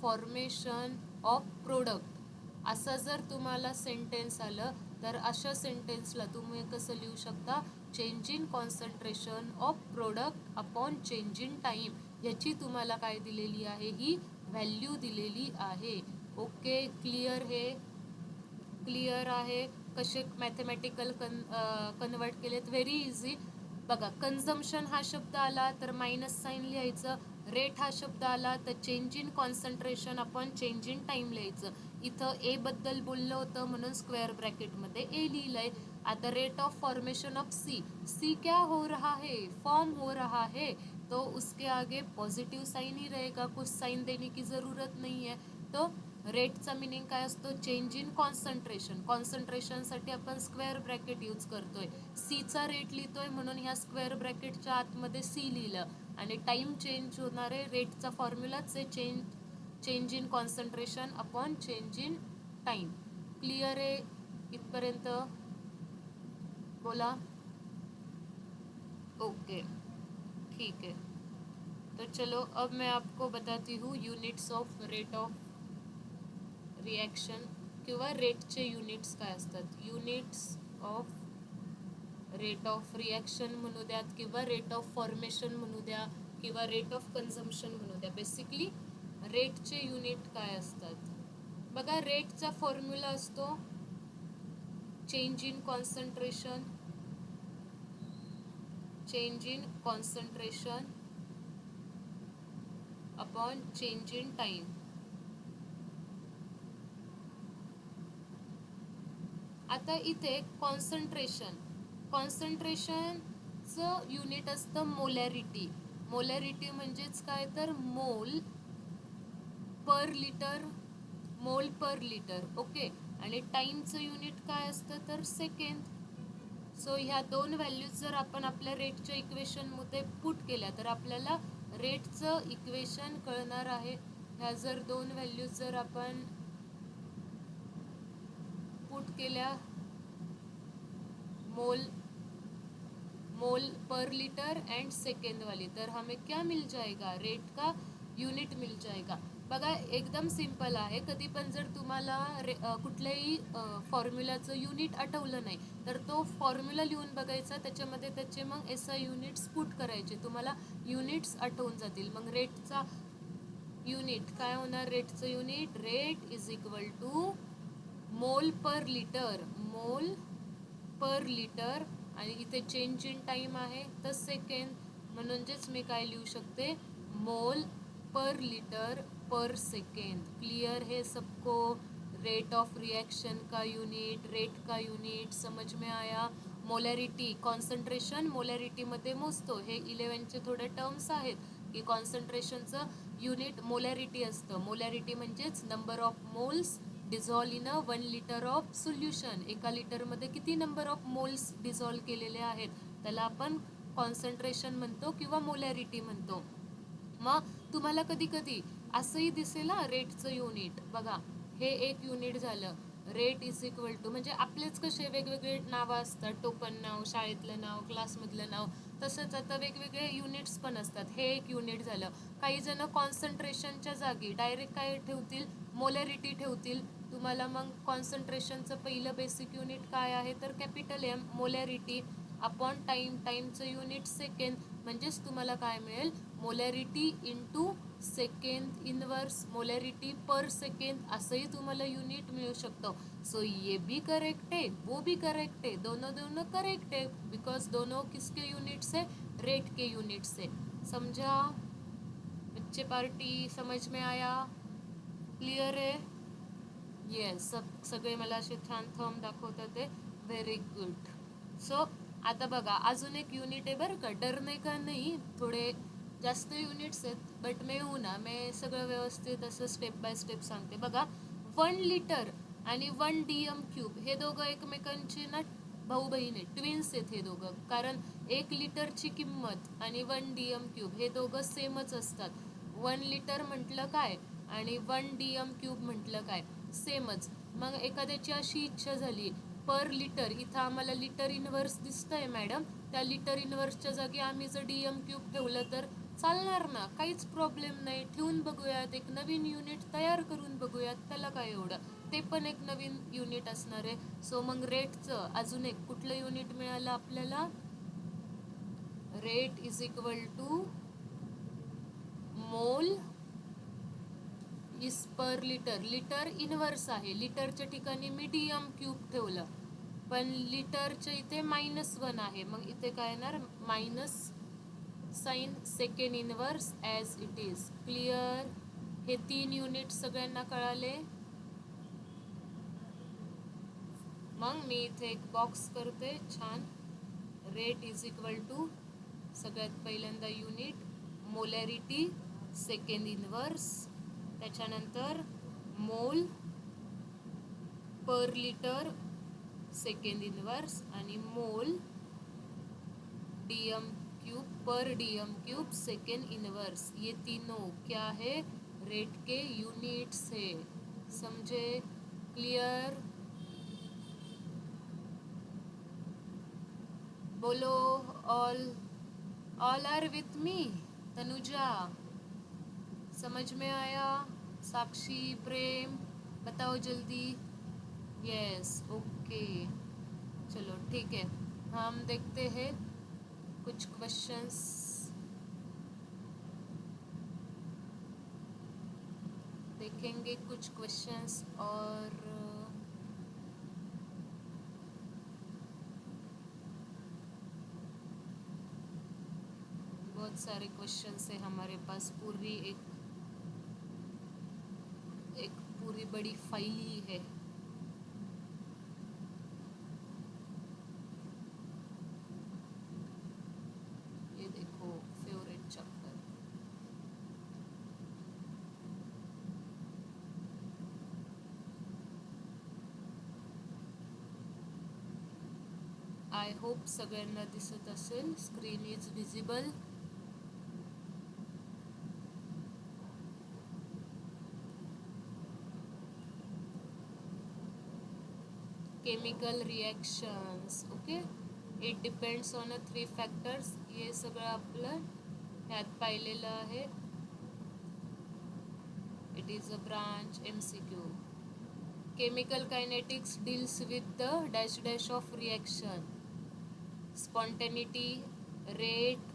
[SPEAKER 1] formation of product असं जर तुम्हाला सेंटेन्स आलं तर अशा सेंटेन्सला तुम्ही कसं लिहू शकता? Change in concentration of product upon change in time. ह्याची तुम्हाला काय दिलेली आहे? ही व्हॅल्यू दिलेली आहे. Okay, clear? हे क्लिअर आहे? कसे मॅथमॅटिकल कन्वर्ट केलेत? Very easy. बघा, कन्झम्पशन हा शब्द आला तर मायनस साईन लिहायचं. रेट हा शब्द आला तर change in concentration upon change in time लिहायचं. इथं ए बद्दल बोललं होतं म्हणून स्क्वेअर ब्रॅकेटमध्ये ए लिहिलंय. आता rate of formation of C. C क्या हो रहा है? फॉर्म हो रहा है. तो उसके आगे पॉझिटिव्ह साइन ही रहेगा, कुछ साइन देने की जरूरत नहीं है. तो रेटचा मिनिंग काय असतो? Change in concentration. कॉन्सन्ट्रेशनसाठी आपण स्क्वेअर ब्रॅकेट यूज करतोय. सीचा रेट लिहितोय म्हणून ह्या स्क्वेअर ब्रॅकेटच्या आतमध्ये सी लिहिलं. आणि टाइम चेंज होणारे रेटचा फॉर्म्युलाच आहे change in concentration upon change in time. Clear आहे इथपर्यंत? बोला. ओके, ठीक है. तो चलो अब मैं आपको बताती हूँ units of rate of reaction किंवा रेटचे युनिट्स काय असतात. Units of rate of reaction म्हणू द्यात किंवा रेट ऑफ फॉर्मेशन म्हणू द्या किंवा रेट ऑफ कन्झम्पशन म्हणू द्या. बेसिकली रेटचे युनिट काय असतात? बघा, रेटचा फॉर्म्युला असतो change in concentration change in concentration upon change in time. आता इथे कॉन्सन्ट्रेशनचं युनिट असतं मोलॅरिटी. मोलॅरिटी म्हणजेच काय तर मोल पर लिटर. ओके. आणि टाइमचं युनिट काय असतं तर सेकंड. सो ह्या दोन व्हॅल्यूज जर आपण आपल्या रेटच्या इक्वेशनमध्ये पुट केल्या तर आपल्याला रेटचं इक्वेशन कळणार आहे. ह्या जर दोन व्हॅल्यूज जर आपण पुट केल्या मोल पर लीटर एंड सेकेंड वाली, तर हमें क्या मिल जाएगा, रेट का युनिट मिल जाएगा. बघा एकदम सिंपल आहे. कधी पण जर तुम्हाला कुठल्याही फॉर्म्युलाचं युनिट आठवलं नाही तर तो फॉर्म्युला लिहून बघायचा, त्याच्यामध्ये त्याचे मग SI युनिट्स पुट करायचे, तुम्हाला युनिट्स आठवून जातील. मग रेटचा युनिट काय होणार, रेटचं unit rate is equal to mole per litre आणि इथे चेंज इन टाइम आहे तर सेकंड, म्हणजेच मी काय लिहू शकते, मोल per litre per second. Clear है सबको. रेट ऑफ रिएक्शन का यूनिट, रेट का यूनिट समझ में आया. मोलॅरिटी, कॉन्सन्ट्रेशन मोलॅरिटीमध्ये मोजतो. हे 11चे थोडे टर्म्स आहेत की कॉन्सन्ट्रेशनचं युनिट मोलॅरिटी असतं. मोलॅरिटी म्हणजेच number of moles dissolve in 1 litre of solution. एका लिटरमध्ये किती नंबर ऑफ मोल्स डिझॉल्व केलेले आहेत त्याला आपण कॉन्सन्ट्रेशन म्हणतो किंवा मोलॅरिटी म्हणतो. मग तुम्हाला कधी कधी असंही दिसेल रेटचं युनिट. बघा हे एक युनिट झालं, रेट इज इक्वल टू, म्हणजे आपलेच कसे वेगवेगळे नावं असतात, टोपण नाव, शाळेतलं नाव, क्लासमधलं नाव, तसंच आता वेगवेगळे युनिट्स पण असतात. हे एक युनिट झालं. काही जण कॉन्सन्ट्रेशनच्या जागी डायरेक्ट काय ठेवतील, मोलॅरिटी ठेवतील. तुम्हाला मग कॉन्सन्ट्रेशनचं पहिलं बेसिक युनिट काय आहे तर कॅपिटल M, मोलॅरिटी अपॉन टाईमचं युनिट सेकंड. म्हणजेच तुम्हाला काय मिळेल, molarity into second inverse, molarity per second असंही तुम्हाला युनिट मिळू शकतं. सो ये भी करेक्ट है, वो भी करेक्ट है, दोनों करेक्ट है, बिकॉज दोनों किसके यूनिट्स है, रेट के यूनिट्स है. समझा बच्चे पार्टी, समझ में आया, क्लियर है. येस, सगळे मला असे छान थंब दाखवतात ते, व्हेरी गुड. सो आता बघा अजून एक युनिट आहे बरं का, डरने का नाही, थोडे जास्त युनिट्स आहेत बट मैं सगळं व्यवस्थित असं स्टेप बाय स्टेप सांगते. बघा 1 लिटर आणि 1 DM क्यूब हे दोघं एकमेकांचे ना भाऊ बहीण आहेत, ट्विन्स आहेत हे दोघं. कारण 1 लिटरची किंमत आणि 1 DM क्यूब हे दोघं सेमच असतात. 1 लिटर म्हटलं काय आणि 1 DM क्यूब म्हटलं काय, सेमच. मग एखाद्याची अशी इच्छा झाली पर लिटर, इथं आम्हाला लिटर इनवर्स दिसतंय मॅडम, त्या लिटर इनवर्सच्या जागी आम्ही जर DM क्यूब ठेवलं तर चालणार ना, काहीच प्रॉब्लेम नाही. ठेवून बघूयात, एक नवीन युनिट तयार करून बघूयात, त्याला काय एवढं, ते पण एक नवीन युनिट असणार आहे. सो मग रेटचं अजून एक कुठलं युनिट मिळालं आपल्याला, rate is equal to mole is per litre. Litre inverse आहे, लिटरच्या ठिकाणी मी DM क्यूब ठेवलं, पण लिटरच्या इथे -1 आहे, मग इथे काय येणार, minus sign second inverse as it is. Clear. हे 3 युनिट सगळ्यांना कळाले. मग मी इथे एक बॉक्स करते छान. रेट इज इक्वल टू सगळ्यात पहिल्यांदा युनिट मोलॅरिटी सेकंड इनवर्स, त्याच्यानंतर मोल पर लिटर सेकंड इनवर्स आणि मोल DM क्यूब पर DM क्यूब सेकंड इनवर्स. ये तीनों क्या है, रेट के यूनिट्स है. समझे, क्लियर. बोलो all are with me. Tanuja समझ में आया, साक्षी, प्रेम बताओ जल्दी. यस ओके, चलो ठीक है, हम देखते हैं कुछ क्वेश्चंस. देखेंगे कुछ क्वेश्चंस और बहुत सारे क्वेश्चंस है हमारे पास, पूरी एक पूरी बड़ी फाइल ही है। ये देखो फेवरेट चैप्टर। आय होप सगळ्यांना दिसत असेल, screen is visible. Chemical reactions, okay, it depends on 3 factors, हे सगळं आपलं ह्यात पाहिलेलं आहे। It is a branch MCQ. Chemical kinetics deals with the dash dash of reaction, spontaneity, rate,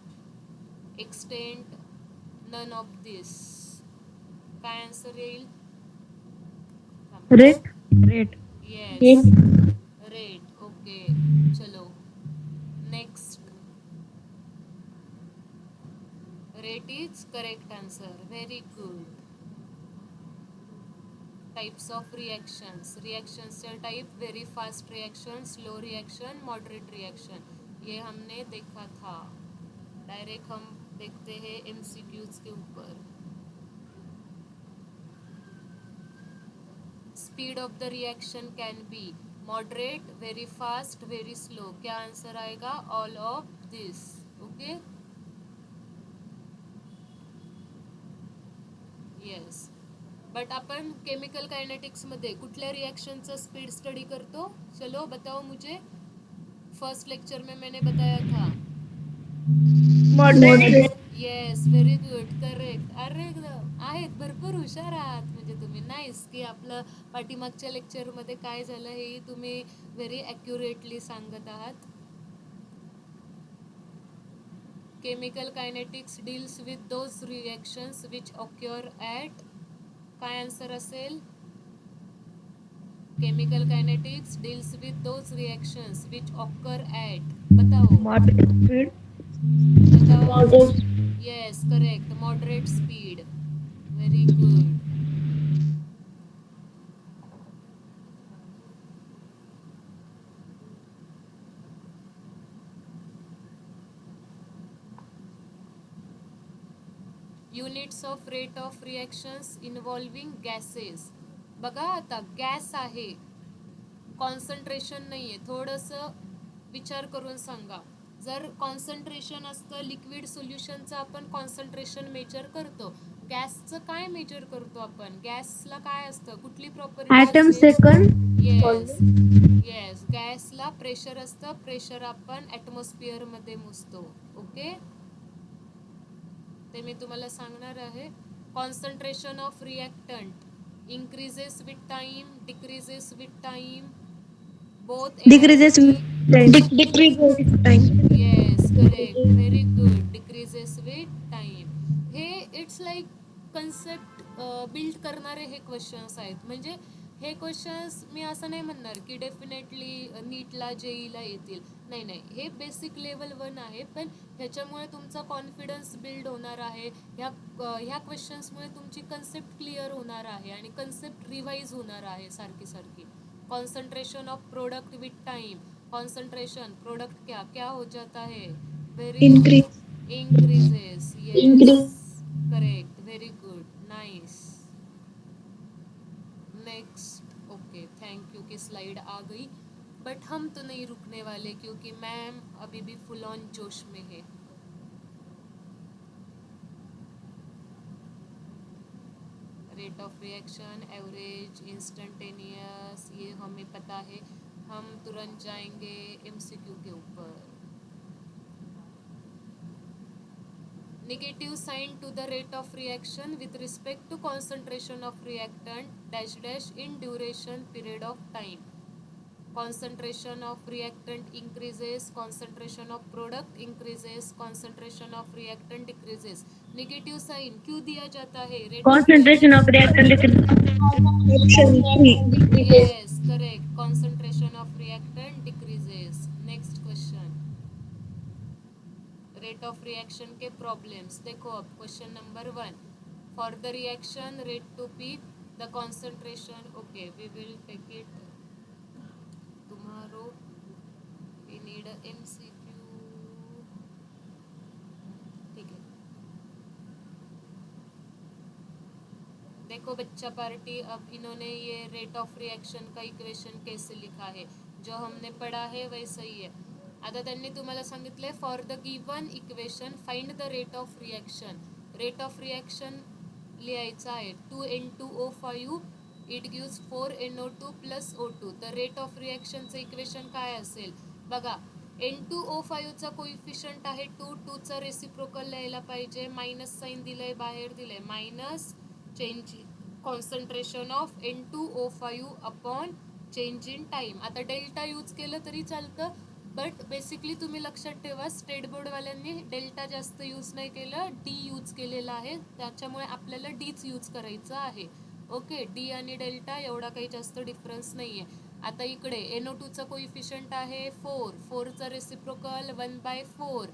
[SPEAKER 1] extent, none of this. काय आन्सर येईल?
[SPEAKER 2] Rate. Rate.
[SPEAKER 1] Yes, rate, okay. चलो next, rate is correct answer, very good. Types of reactions, reactions के type, very fast reaction, slow reaction, moderate reaction, ये हमने देखा था। Direct हम देखते हैं MCQs के ऊपर। Speed of the reaction can be moderate, very fast, very slow. क्या answer आएगा? All of this, okay, yes. But upon chemical kinetics मध्ये कुठल्या रिएक्शनचा स्पीड स्टडी करतो? चलो बताओ मुझे। फर्स्ट लेक्चर में मैंने बताया था।
[SPEAKER 2] Moderate.
[SPEAKER 1] Yes, very good, correct. अरे आहेत, भरपूर हुशार आहात म्हणजे तुम्ही। नाईस की आपलं पाठीमागच्या लेक्चरमध्ये काय झालं हे तुम्ही व्हेरी ॲक्युरेटली सांगत आहात। Chemical kinetics deals with those reactions which occur at, काय आन्सर असेल? Chemical kinetics deals with those reactions which occur at, बताओ।
[SPEAKER 2] Moderate speed.
[SPEAKER 1] बताओ।
[SPEAKER 2] Moderate.
[SPEAKER 1] Yes, correct, moderate speed, very good. Units of rate of reactions involving gases. बघा आता gas आहे, concentration नाही आहे, थोडंसं विचार करून सांगा। जर कॉन्सन्ट्रेशन असतं लिक्विड सोल्युशनचं, आपण कॉन्सन्ट्रेशन मेजर करतो। गॅसचं काय मेजर करतो आपण? गॅसला काय असतं, कुठली प्रॉपर्टी
[SPEAKER 2] Atom
[SPEAKER 1] असते?
[SPEAKER 2] second.
[SPEAKER 1] येस येस, गॅसला प्रेशर असतं, प्रेशर आपण ॲटमॉस्फिअरमध्ये मोजतो, ओके। ते मी तुम्हाला सांगणार आहे। Concentration of reactant increases with time, decreases with time, both
[SPEAKER 2] Decreases with time. Decreases with time.
[SPEAKER 1] Yes, correct, very good, decreases with time. हे it's like concept build करणारे हे क्वेश्चन्स आहेत। म्हणजे हे क्वेश्चन्स मी असं नाही म्हणणार की डेफिनेटली नीटला JEEला येतील, नाही नाही, हे बेसिक लेवल 1 आहे, पण ह्याच्यामुळे तुमचा कॉन्फिडन्स बिल्ड होणार आहे। ह्या क्वेश्चन्समुळे तुमची कन्सेप्ट क्लिअर होणार आहे आणि कन्सेप्ट रिवाइज होणार आहे सारखी सारखी। Concentration of product with time, concentration product क्या क्या हो जाता है? Very
[SPEAKER 2] Increase.
[SPEAKER 1] Increases, yes,
[SPEAKER 2] Increase.
[SPEAKER 1] Correct, very good, nice. Next, okay, thank you कि स्लाइड आ गई, बट हम तो नहीं रुकने वाले क्योंकि मैम अभी भी फुल ऑन जोश में है। Rate of reaction, average, instantaneous, ये हमें पता है। हम तुरंत जाएंगे MCQ के ऊपर। Negative sign to the rate of reaction with respect to concentration of reactant dash dash in duration period of time. concentration of reactant increases, concentration of product increases, concentration of reactant decreases। negative sign क्यों दिया जाता है?
[SPEAKER 2] Concentration of reactant decreases. Option C. Decreases.
[SPEAKER 1] yes, correct, concentration of reactant decreases। next question, rate of reaction के problems. देखो अब question number 1, for the reaction rate to P the concentration, okay we will take it tomorrow, we need a MCQ, ठीक है। देखो बच्चा party, अब इन्होंने ये रेट ऑफ रिएक्शन का इक्वेशन कैसे लिखा है, जो हमने पढ़ा है वैसा ही है। आता त्यांनी तुम्हाला सांगितलंय for the given equation find the rate of reaction. Rate of reaction लिहायचा आहे 2N2O5 it gives 4NO2 plus O2। तर रेट ऑफ रिएक्शनचं इक्वेशन काय असेल बघा, N2O5चा कोइफिशियंट आहे 2, 2चा रेसिप्रोकल लिहायला पाहिजे, मायनस साईन दिलंय, बाहेर दिलंय minus change concentration of N2O5 upon change in time. आता डेल्टा यूज केलं तरी चालतं, बट बेसिकली तुम्ही लक्षात ठेवा स्टेट बोर्डवाल्यांनी डेल्टा जास्त यूज नाही केलं, डी यूज केलेला आहे, त्याच्यामुळे आपल्याला डीच यूज करायचं आहे। ओके, डी आणि डेल्टा एवढा काही जास्त डिफरन्स नाही आहे। आता इकडे NO2चा कोइफिशियंट आहे 4, 4चा रेसिप्रोकल 1/4,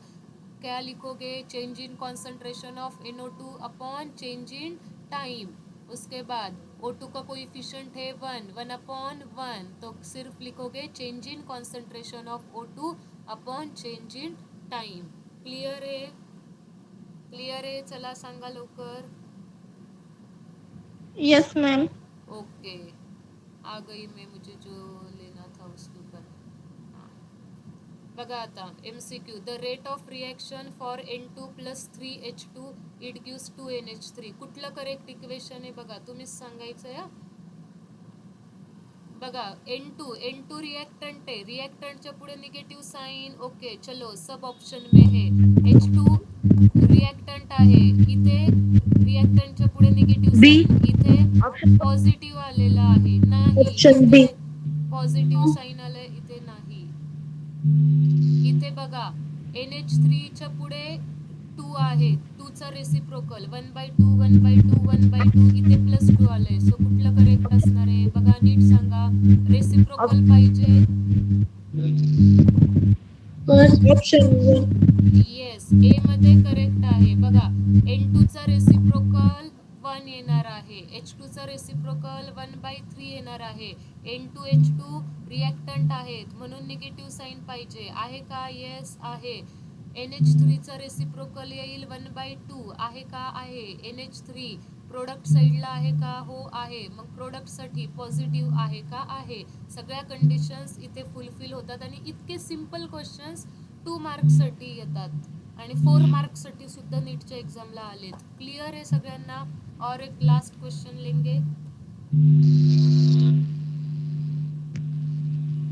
[SPEAKER 1] क्या लिखोगे, change in concentration of NO2 upon change in time. उसके बाद O2 का कोइफिशियंट है 1, 1/1, तो सिर्फ लिखोगे change in concentration of O2 upon change in time. Clear है, क्लियर है, चला सांगा लवकर।
[SPEAKER 2] Yes ma'am.
[SPEAKER 1] ओके, आ गई मैं, मुझे जो लेना था उसके ऊपर। हाँ बघा आता MCQ, the rate of reaction for N2 + 3H2 it gives 2NH3। कुठलं करेक्ट इक्वेशन आहे बघा, तुम्हीच सांगायचं आहे। बघा N2 रिएक्टंट आहे, रिएक्टंटच्या पुढे निगेटिव्ह साइन, ओके चलो सब ऑप्शन में है। H2 रिएक्टंट आहे, इथे रिएक्टंटच्या पुढे निगेटिव्ह
[SPEAKER 2] बी
[SPEAKER 1] साइन, इथे
[SPEAKER 2] ऑप्शन
[SPEAKER 1] पॉझिटिव्ह आलेला आहे, नाही
[SPEAKER 2] ऑप्शन बी।
[SPEAKER 1] इथे पॉझिटिव्ह साइन आलंय, इथे नाही। इथे बघा NH3 च्या पुढे 2 आहे, 2चा रेसिप्रोकल 1/2 1/2 1/2, इथे +2 आलंय, सो कुठलं करेक्ट असणार आहे बघा, नीट सांगा। रेसिप्रोकल पाहिजे,
[SPEAKER 2] ऑप्शन 1।
[SPEAKER 1] येस ए मध्ये करेक्ट आहे बघा। N2चा रेसिप्रोकल 1 येणार आहे, H2चा रेसिप्रोकल 1/3 येणार आहे, N2H2 रिएक्टंट आहेत म्हणून निगेटिव्ह साइन पाहिजे, आहे का, येस आहे। NH3चा रेसिप्रोकल येईल 1/2, आहे का, आहे। NH3 प्रोडक्ट साईडला आहे का, हो आहे, मग प्रोडक्टसाठी पॉझिटिव्ह आहे का, आहे। सगळ्या कंडिशन्स इथे फुलफिल होतात आणि इतके सिंपल क्वेश्चन्स 2 मार्क्ससाठी येतात आणि 4 मार्क्ससाठी सुद्धा नीटच्या एक्झामला आलेत। क्लियर आहे सगळ्यांना, और एक लास्ट क्वेश्चन लेंगे,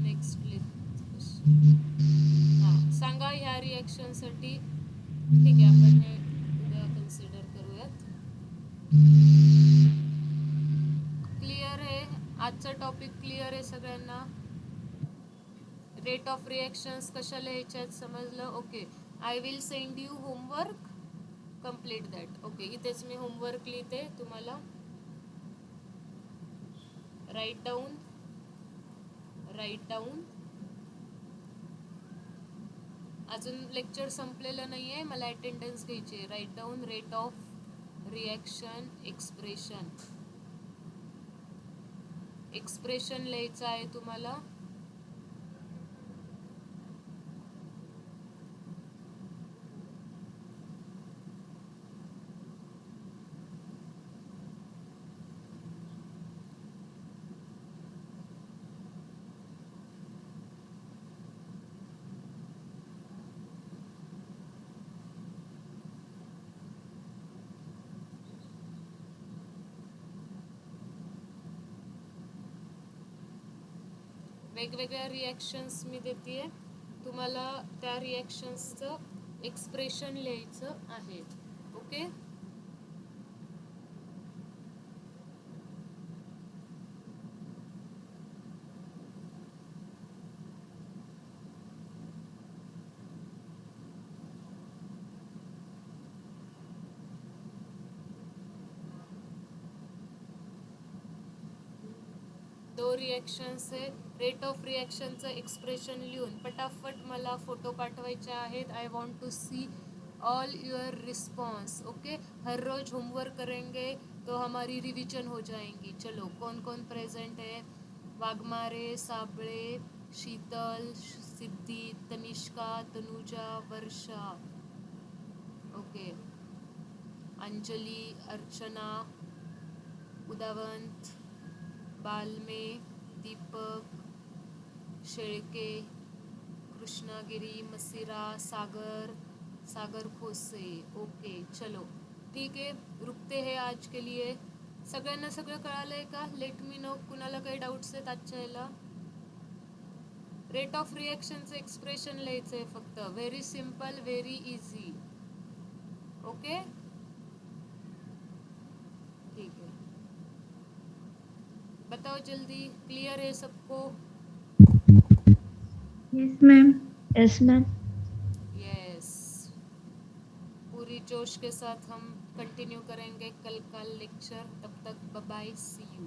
[SPEAKER 1] नेक्स्ट हां सांगा ह्या रिएक्शनसाठी, ठीक आहे आपण हे उद्या कन्सिडर करूयात। क्लियर आहे, आजचा टॉपिक क्लियर आहे सगळ्यांना। रेट ऑफ रिएक्शन्स कशा लिहायच्यात समजलं, okay. I will send you homework, complete that, okay. इथेच मी होमवर्क लिहिते, तुम्हाला राईट डाऊन अजून लेक्चर संपलेलं नाही आहे, मला अटेंडन्स घ्यायची आहे। Write down rate of reaction expression लिहायचं आहे तुम्हाला। वेगवेगळ्या रिॲक्शन्स मी देते, तुम्हाला त्या रिॲक्शन्सचं एक्सप्रेशन लिहायचं आहे, ओके। दो रिॲक्शन्स आहे, रेट ऑफ रिॲक्शनचं एक्सप्रेशन लिहून पटापट मला फोटो पाठवायचे आहेत। I want to see all your response. Okay, हर रोज होमवर्क करेंगे तो हमारी रिवीजन हो जाएंगी. चलो, कौन कौन प्रेजेंट है? वाघमारे, साबळे, शीतल, सिद्धी, तनिष्का, तनुजा, वर्षा. ओके, अंजली, अर्चना, उदावंत, बालमे, दीपक, शेळके, कृष्णागिरी, मसिरा, सागर खोसे. ओके, चलो ठीक आहे, रुकते हैं आज के लिए. सगळ्यांना सगळं कळालंय का? लेट मी नो कुणाला काही डाऊट्स आहेत आजच्या याला. रेट ऑफ रिॲक्शनचं एक्सप्रेशन लिहायचं आहे फक्त. Very simple, very easy. Okay, ठीक है, बताओ जल्दी. क्लियर है सबको?
[SPEAKER 2] Yes ma'am.
[SPEAKER 3] Yes ma'am.
[SPEAKER 1] Yes. पूरी जोश के साथ हम कंटिन्यू करेंगे कल का लेक्चर. तब तक बाय बाय, सी यू.